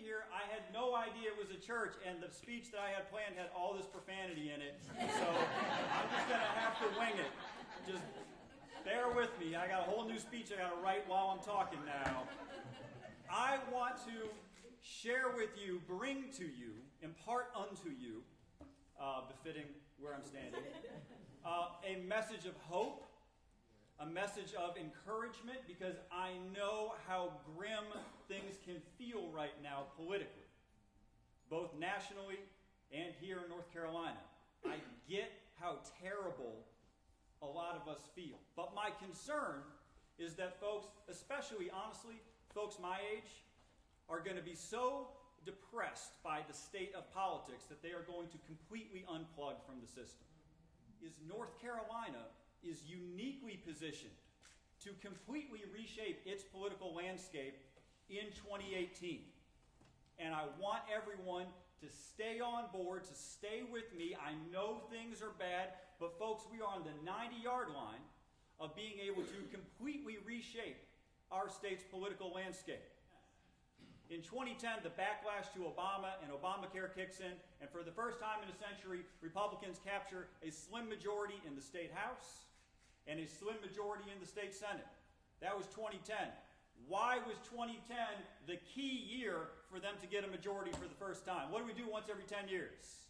here, I had no idea it was a church, and the speech that I had planned had all this profanity in it. So I'm just going to have to wing it. Just bear with me. I got a whole new speech I got to write while I'm talking now. I want to share with you, bring to you, impart unto you, befitting where I'm standing, a message of hope, a message of encouragement, because I know how grim things can feel right now politically, both nationally and here in North Carolina. I get how terrible a lot of us feel. But my concern is that folks, especially, honestly, folks my age, are going to be so depressed by the state of politics that they are going to completely unplug from the system. North Carolina is uniquely positioned to completely reshape its political landscape in 2018. And I want everyone to stay on board, to stay with me. I know things are bad, but folks, we are on the 90-yard line of being able to completely reshape our state's political landscape. In 2010, the backlash to Obama and Obamacare kicks in, and for the first time in a century, Republicans capture a slim majority in the state House and a slim majority in the state Senate. That was 2010. Why was 2010 the key year for them to get a majority for the first time? What do we do once every 10 years?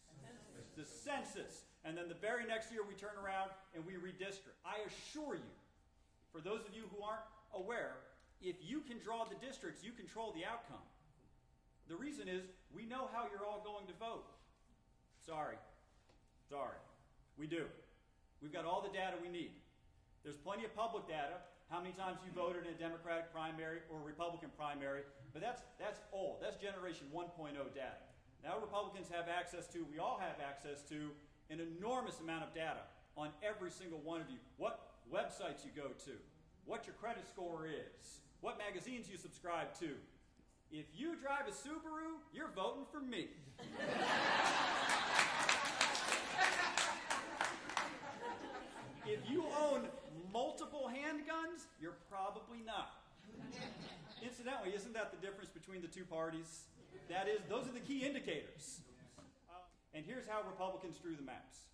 The census. And then the very next year we turn around and we redistrict. I assure you, for those of you who aren't aware, if you can draw the districts, you control the outcome. The reason is we know how you're all going to vote. Sorry. We do. We've got all the data we need. There's plenty of public data, how many times you voted in a Democratic primary or a Republican primary, but that's old. That's Generation 1.0 data. Now Republicans have access to, we all have access to, an enormous amount of data on every single one of you. What websites you go to, what your credit score is, what magazines you subscribe to. If you drive a Subaru, you're voting for me. If you own multiple handguns, you're probably not. Incidentally, isn't that the difference between the two parties? Those are the key indicators. And here's how Republicans drew the maps.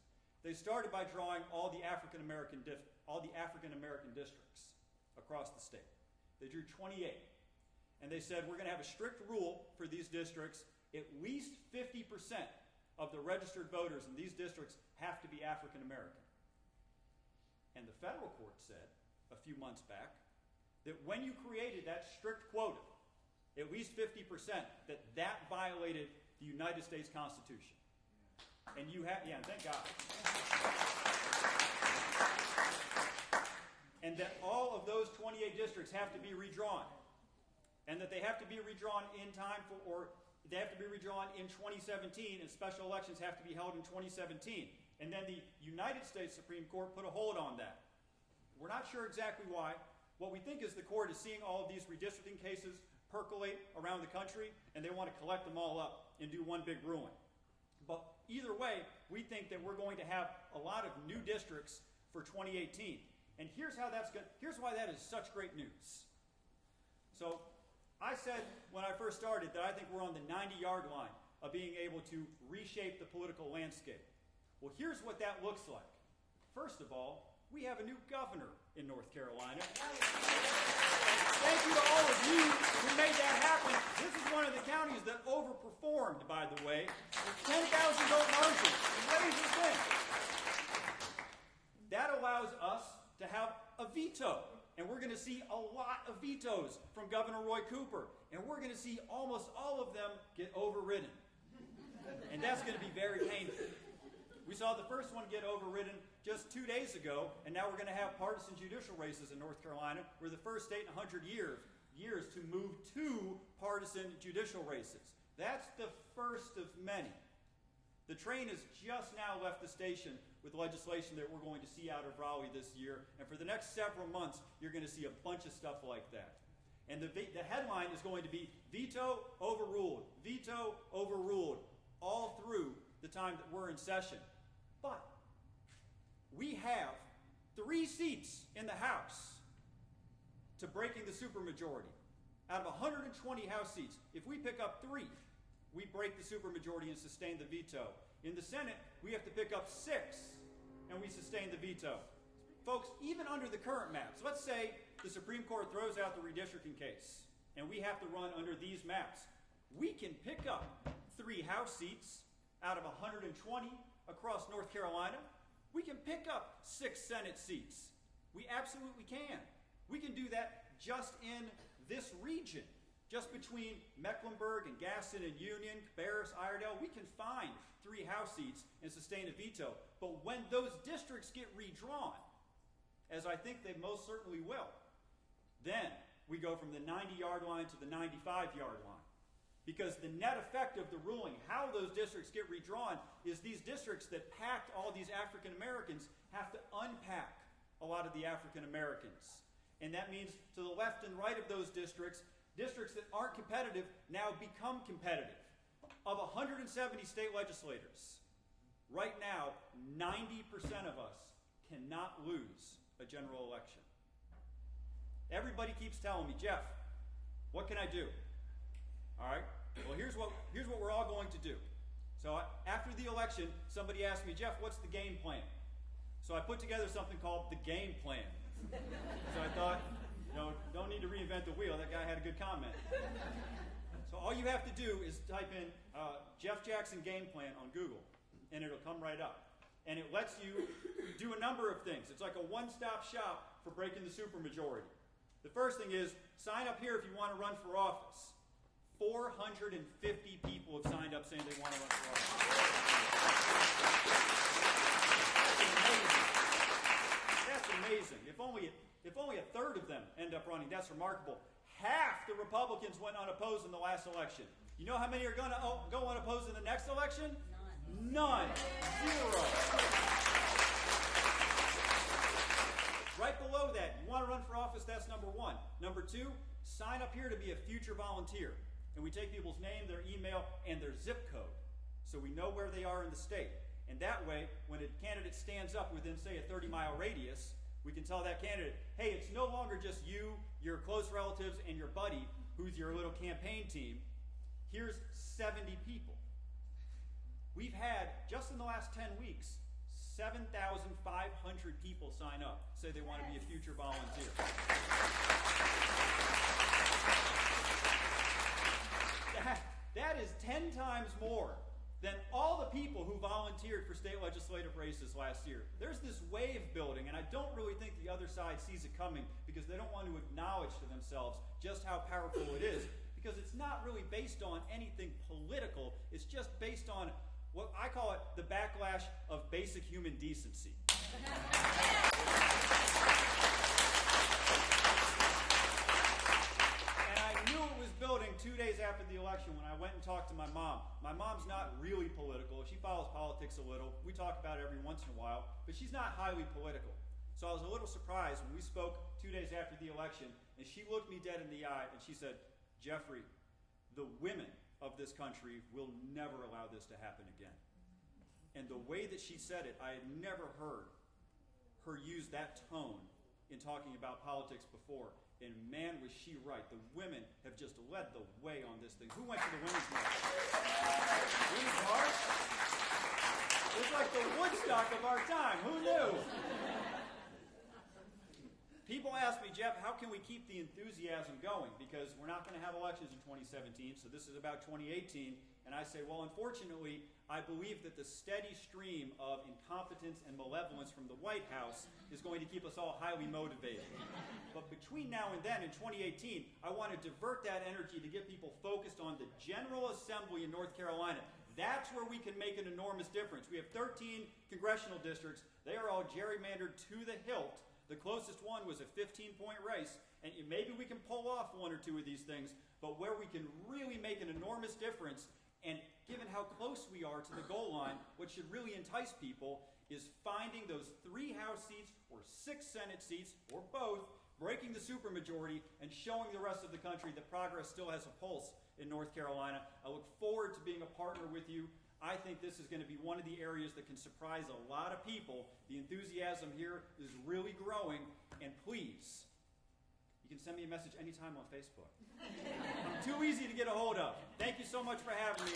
They started by drawing all the African American districts across the state. They drew 28. And they said, we're going to have a strict rule for these districts. At least 50% of the registered voters in these districts have to be African American. And the federal court said, a few months back, that when you created that strict quota, at least 50%, that violated the United States Constitution. And you have, thank God. And that all of those 28 districts have to be redrawn. And that they have to be redrawn in time or they have to be redrawn in 2017, and special elections have to be held in 2017. And then the United States Supreme Court put a hold on that. We're not sure exactly why. What we think is the court is seeing all of these redistricting cases percolate around the country, and they want to collect them all up and do one big ruling. But either way, we think that we're going to have a lot of new districts for 2018. And here's why that is such great news. So I said when I first started that I think we're on the 90-yard line of being able to reshape the political landscape. Well, here's what that looks like. First of all, we have a new governor in North Carolina. Thank you to all of you who made that happen. This is one of the counties that overperformed, by the way, with 10,000 vote margin. Amazing thing. That allows us to have a veto. And we're going to see a lot of vetoes from Governor Roy Cooper. And we're going to see almost all of them get overridden. And that's going to be very painful. We saw the first one get overridden just 2 days ago, and now we're going to have partisan judicial races in North Carolina. We're the first state in 100 years to move to partisan judicial races. That's the first of many. The train has just now left the station with legislation that we're going to see out of Raleigh this year, and for the next several months, you're going to see a bunch of stuff like that. And the headline is going to be veto overruled, all through the time that we're in session. But we have 3 seats in the House to breaking the supermajority. Out of 120 House seats, if we pick up 3, we break the supermajority and sustain the veto. In the Senate, we have to pick up 6, and we sustain the veto. Folks, even under the current maps, let's say the Supreme Court throws out the redistricting case, and we have to run under these maps. We can pick up 3 House seats out of 120 across North Carolina. We can pick up 6 Senate seats. We absolutely can. We can do that just in this region, just between Mecklenburg and Gaston and Union, Cabarrus, Iredell. We can find 3 House seats and sustain a veto. But when those districts get redrawn, as I think they most certainly will, then we go from the 90-yard line to the 95-yard line. Because the net effect of the ruling, how those districts get redrawn, is these districts that packed all these African Americans have to unpack a lot of the African Americans. And that means to the left and right of those districts, districts that aren't competitive now become competitive. Of 170 state legislators, right now, 90% of us cannot lose a general election. Everybody keeps telling me, Jeff, what can I do? All right, well, here's what we're all going to do. So after the election, somebody asked me, Jeff, what's the game plan? So I put together something called the game plan. So I thought, don't need to reinvent the wheel. That guy had a good comment. So all you have to do is type in Jeff Jackson game plan on Google, and it'll come right up. And it lets you do a number of things. It's like a one-stop shop for breaking the supermajority. The first thing is, sign up here if you want to run for office. 450 people have signed up saying they want to run for office. That's amazing. If only a third of them end up running, that's remarkable. Half the Republicans went unopposed in the last election. You know how many are going to go unopposed in the next election? None. 0. Right below that, you want to run for office, that's number 1. Number 2, sign up here to be a future volunteer. And we take people's name, their email, and their zip code, so we know where they are in the state. And that way, when a candidate stands up within, say, a 30-mile radius, we can tell that candidate, hey, it's no longer just you, your close relatives, and your buddy, who's your little campaign team. Here's 70 people. We've had, just in the last 10 weeks, 7,500 people sign up, say they want to be a future volunteer. That is 10 times more than all the people who volunteered for state legislative races last year. There's this wave building, and I don't really think the other side sees it coming because they don't want to acknowledge to themselves just how powerful it is, because it's not really based on anything political. It's just based on what I call it the backlash of basic human decency. And I knew it was building 2 days after the election when I went and talked to my mom. My mom's not really political. She follows politics a little. We talk about it every once in a while, but she's not highly political. So I was a little surprised when we spoke 2 days after the election, and she looked me dead in the eye and she said, Jeffrey, the women of this country will never allow this to happen again. And the way that she said it, I had never heard her use that tone in talking about politics before. And man, was she right. The women have just led the way on this thing. Who went to the women's march? Women's march? It's like the Woodstock of our time. Who knew? People ask me, Jeff, how can we keep the enthusiasm going? Because we're not going to have elections in 2017, so this is about 2018. And I say, well, unfortunately, I believe that the steady stream of incompetence and malevolence from the White House is going to keep us all highly motivated. But between now and then, in 2018, I want to divert that energy to get people focused on the General Assembly in North Carolina. That's where we can make an enormous difference. We have 13 congressional districts. They are all gerrymandered to the hilt. The closest one was a 15-point race, and maybe we can pull off 1 or 2 of these things, but where we can really make an enormous difference, and given how close we are to the goal line, what should really entice people is finding those 3 House seats or 6 Senate seats, or both, breaking the supermajority, and showing the rest of the country that progress still has a pulse in North Carolina. I look forward to being a partner with you. I think this is going to be one of the areas that can surprise a lot of people. The enthusiasm here is really growing, and please, You can send me a message anytime on Facebook. I'm too easy to get a hold of. Thank you so much for having me.